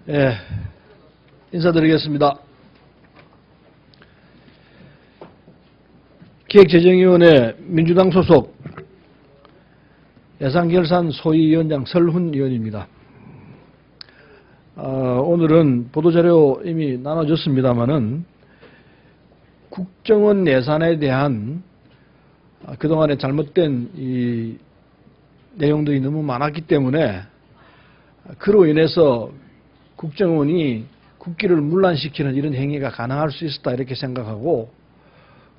예, 인사드리겠습니다. 기획재정위원회 민주당 소속 예산결산 소위위원장 설훈 의원입니다. 오늘은 보도자료 이미 나눠줬습니다마는 국정원 예산에 대한 그동안에 잘못된 이 내용들이 너무 많았기 때문에 그로 인해서 국정원이 국기를 문란시키는 이런 행위가 가능할 수 있었다 이렇게 생각하고,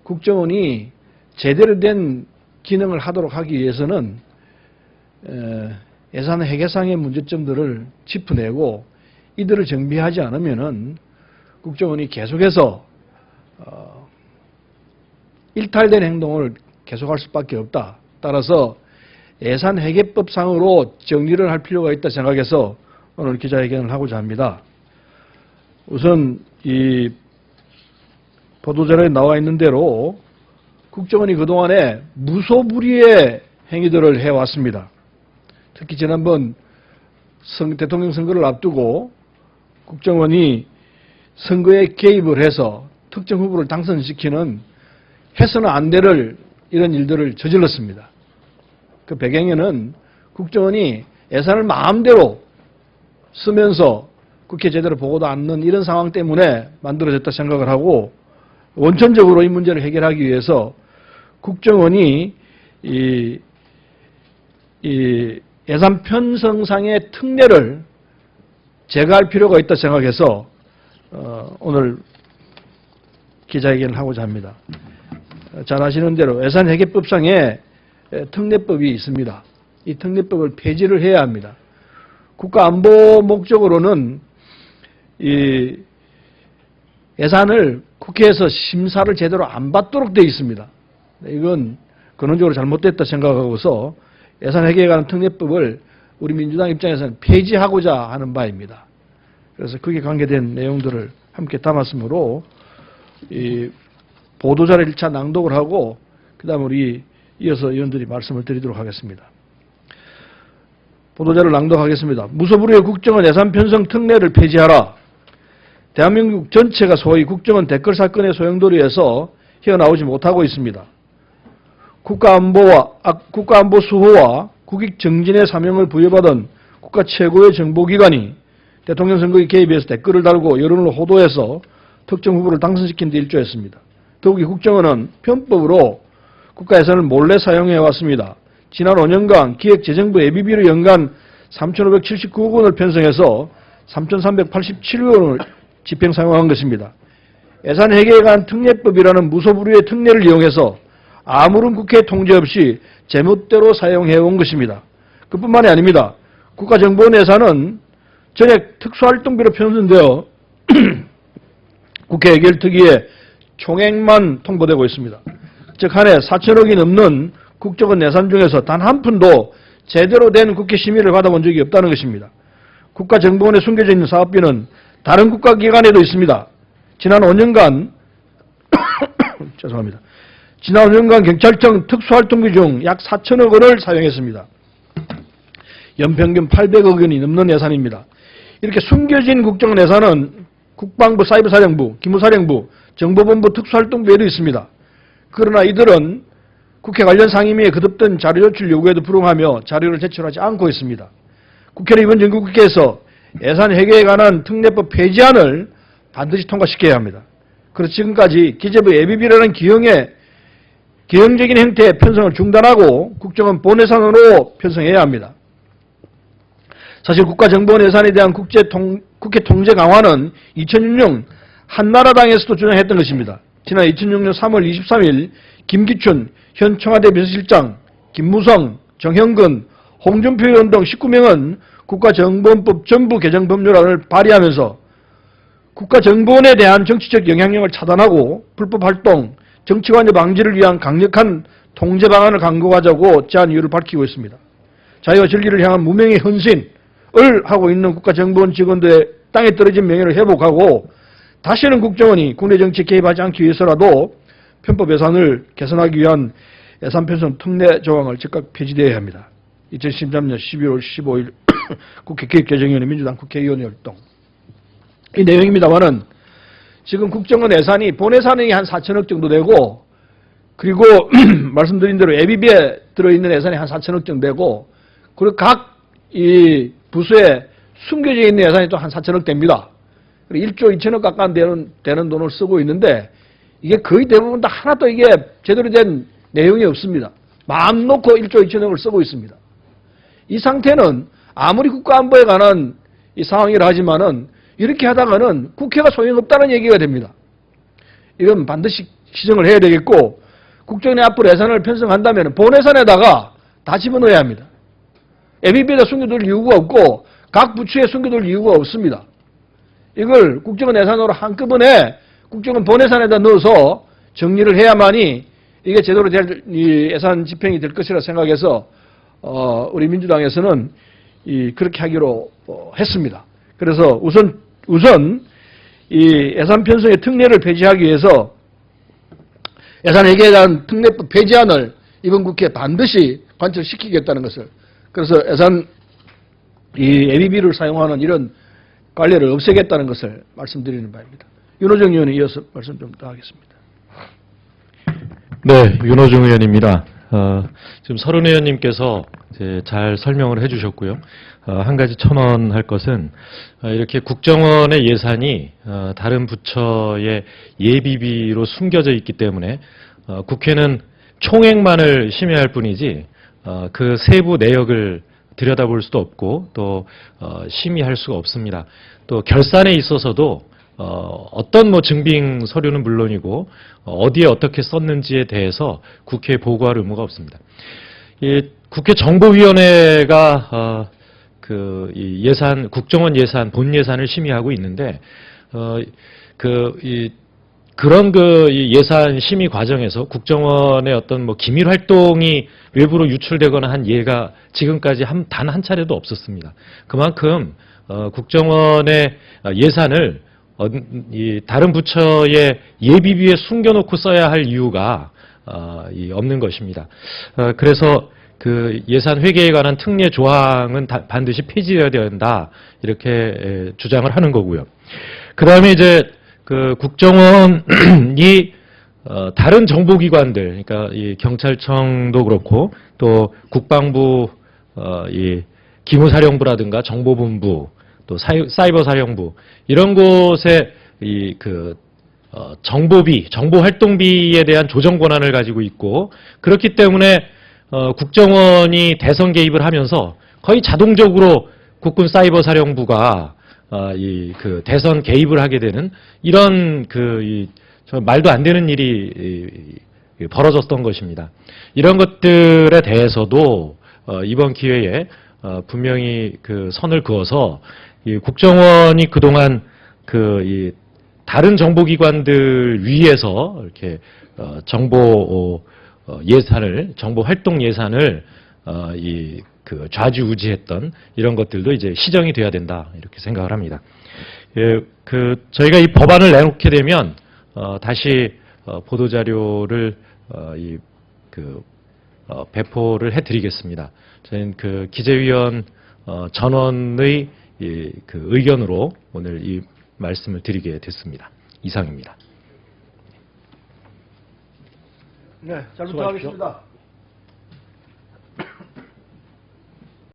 국정원이 제대로 된 기능을 하도록 하기 위해서는 예산 회계상의 문제점들을 짚어내고 이들을 정비하지 않으면은 국정원이 계속해서 일탈된 행동을 계속할 수밖에 없다. 따라서 예산회계법상으로 정리를 할 필요가 있다 생각해서 오늘 기자회견을 하고자 합니다. 우선 이 보도자료에 나와 있는 대로 국정원이 그동안에 무소불위의 행위들을 해왔습니다. 특히 지난번 대통령 선거를 앞두고 국정원이 선거에 개입을 해서 특정 후보를 당선시키는 해서는 안 될 이런 일들을 저질렀습니다. 그 배경에는 국정원이 예산을 마음대로 쓰면서 국회 제대로 보고도 않는 이런 상황 때문에 만들어졌다 생각을 하고, 원천적으로 이 문제를 해결하기 위해서 국정원이 이 예산 편성상의 특례를 제거할 필요가 있다 생각해서 오늘 기자회견을 하고자 합니다. 잘 아시는 대로 예산회계법상에 특례법이 있습니다. 이 특례법을 폐지를 해야 합니다. 국가안보 목적으로는 이 예산을 국회에서 심사를 제대로 안 받도록 되어 있습니다. 이건 근원적으로 잘못됐다 생각하고서 예산회계에 관한 특례법을 우리 민주당 입장에서는 폐지하고자 하는 바입니다. 그래서 거기에 관계된 내용들을 함께 담았으므로 이 보도자료 1차 낭독을 하고 그 다음에 우리 이어서 의원들이 말씀을 드리도록 하겠습니다. 보도자료를 낭독하겠습니다. 무소불위의 국정원 예산 편성 특례를 폐지하라. 대한민국 전체가 소위 국정원 댓글 사건의 소용돌이에서 헤어나오지 못하고 있습니다. 국가안보 수호와 국익 정진의 사명을 부여받은 국가 최고의 정보기관이 대통령 선거에 개입해서 댓글을 달고 여론을 호도해서 특정 후보를 당선시킨 데 일조했습니다. 더욱이 국정원은 편법으로 국가 예산을 몰래 사용해 왔습니다. 지난 5년간 기획재정부 예비비로 연간 3,579억 원을 편성해서 3,387억 원을 집행 사용한 것입니다. 예산회계에 관한 특례법이라는 무소불위의 특례를 이용해서 아무런 국회 통제 없이 제멋대로 사용해온 것입니다. 그뿐만이 아닙니다. 국가정보원 예산은 전액 특수활동비로 편성되어 국회 예결특위에 총액만 통보되고 있습니다. 즉 한 해 4천억이 넘는 국정원 예산 중에서 단 한 푼도 제대로 된 국회 심의를 받아본 적이 없다는 것입니다. 국가정보원에 숨겨져 있는 사업비는 다른 국가기관에도 있습니다. 지난 5년간 죄송합니다. 지난 5년간 경찰청 특수활동비 중 약 4천억 원을 사용했습니다. 연평균 800억 원이 넘는 예산입니다. 이렇게 숨겨진 국정원 예산은 국방부 사이버사령부, 기무사령부, 정보본부 특수활동비에도 있습니다. 그러나 이들은 국회 관련 상임위에 거듭된 자료 제출 요구에도 불응하며 자료를 제출하지 않고 있습니다. 국회는 이번 정기국회에서 예산회계에 관한 특례법 폐지안을 반드시 통과시켜야 합니다. 그래서 지금까지 기재부 예비비라는 기형적인 형태의 편성을 중단하고 국정원 본예산으로 편성해야 합니다. 사실 국가정보원 예산에 대한 국회 통제 강화는 2006년 한나라당에서도 주장했던 것입니다. 지난 2006년 3월 23일 김기춘 현 청와대 비서실장, 김무성, 정형근, 홍준표 의원 등 19명은 국가정보원법 전부 개정 법률안을 발의하면서 국가정보원에 대한 정치적 영향력을 차단하고 불법 활동, 정치관여 방지를 위한 강력한 통제 방안을 강구하자고 제안 이유를 밝히고 있습니다. 자유와 진리를 향한 무명의 헌신을 하고 있는 국가정보원 직원들의 땅에 떨어진 명예를 회복하고 다시는 국정원이 국내 정치에 개입하지 않기 위해서라도 편법 예산을 개선하기 위한 예산 편성 특례 조항을 즉각 폐지되어야 합니다. 2013년 12월 15일 국회 기획재정위원회 민주당 국회의원회 활동. 이 내용입니다만은 지금 국정원 예산이 본 예산이 한 4천억 정도 되고 그리고 말씀드린 대로 예비비에 들어있는 예산이 한 4천억 정도 되고 그리고 각 이 부서에 숨겨져 있는 예산이 또 한 4천억 됩니다. 1조 2천억 가까운 되는 돈을 쓰고 있는데 이게 거의 대부분 다 하나도 이게 제대로 된 내용이 없습니다. 마음 놓고 1조 2천억을 쓰고 있습니다. 이 상태는 아무리 국가안보에 관한 이 상황이라 하지만은 이렇게 하다가는 국회가 소용없다는 얘기가 됩니다. 이건 반드시 시정을 해야 되겠고 국정원이 앞으로 예산을 편성한다면 본 예산에다가 다 집어넣어야 합니다. 예비비에다 숨겨둘 이유가 없고 각 부처에 숨겨둘 이유가 없습니다. 이걸 국정원 예산으로 한꺼번에 국정원 본 예산에다 넣어서 정리를 해야만이 이게 제대로 될 예산 집행이 될 것이라 생각해서 우리 민주당에서는 그렇게 하기로 했습니다. 그래서 우선 이 예산 편성의 특례를 폐지하기 위해서 예산 회계에 대한 특례법 폐지안을 이번 국회에 반드시 관철시키겠다는 것을 그래서 예산 예비비를 사용하는 이런 관례를 없애겠다는 것을 말씀드리는 바입니다. 윤호정 의원이 이어서 말씀 좀 더 하겠습니다. 네, 윤호중 의원입니다. 지금 서른 의원님께서 잘 설명을 해주셨고요. 한 가지 첨언할 것은 이렇게 국정원의 예산이 다른 부처의 예비비로 숨겨져 있기 때문에 국회는 총액만을 심의할 뿐이지 그 세부 내역을 들여다볼 수도 없고 또 심의할 수가 없습니다. 또 결산에 있어서도 어떤 증빙 서류는 물론이고 어디에 어떻게 썼는지에 대해서 국회에 보고할 의무가 없습니다. 이 국회 정보위원회가 이 예산 국정원 예산 본 예산을 심의하고 있는데 그런 이 예산 심의 과정에서 국정원의 어떤 기밀 활동이 외부로 유출되거나 한 예가 지금까지 단 한 차례도 없었습니다. 그만큼 국정원의 예산을 다른 부처의 예비비에 숨겨놓고 써야 할 이유가 없는 것입니다. 그래서 그 예산 회계에 관한 특례 조항은 반드시 폐지해야 된다 이렇게 주장을 하는 거고요. 그 다음에 이제 그 국정원이 다른 정보기관들, 그러니까 이 경찰청도 그렇고 또 국방부 이 기무사령부라든가 정보본부 또 사이버사령부 이런 곳에 정보비, 정보활동비에 대한 조정 권한을 가지고 있고 그렇기 때문에 국정원이 대선 개입을 하면서 거의 자동적으로 국군 사이버사령부가 대선 개입을 하게 되는 이런 말도 안 되는 일이 벌어졌던 것입니다. 이런 것들에 대해서도 이번 기회에 분명히 선을 그어서 국정원이 그동안 다른 정보기관들 위에서 이렇게 정보 예산을, 정보 활동 예산을 좌지우지했던 이런 것들도 이제 시정이 돼야 된다 이렇게 생각을 합니다. 저희가 이 법안을 내놓게 되면 다시 보도자료를 배포를 해드리겠습니다. 저희는 기재위원 전원의 의견으로 오늘 이 말씀을 드리게 됐습니다. 이상입니다. 네, 잘 부탁하겠습니다.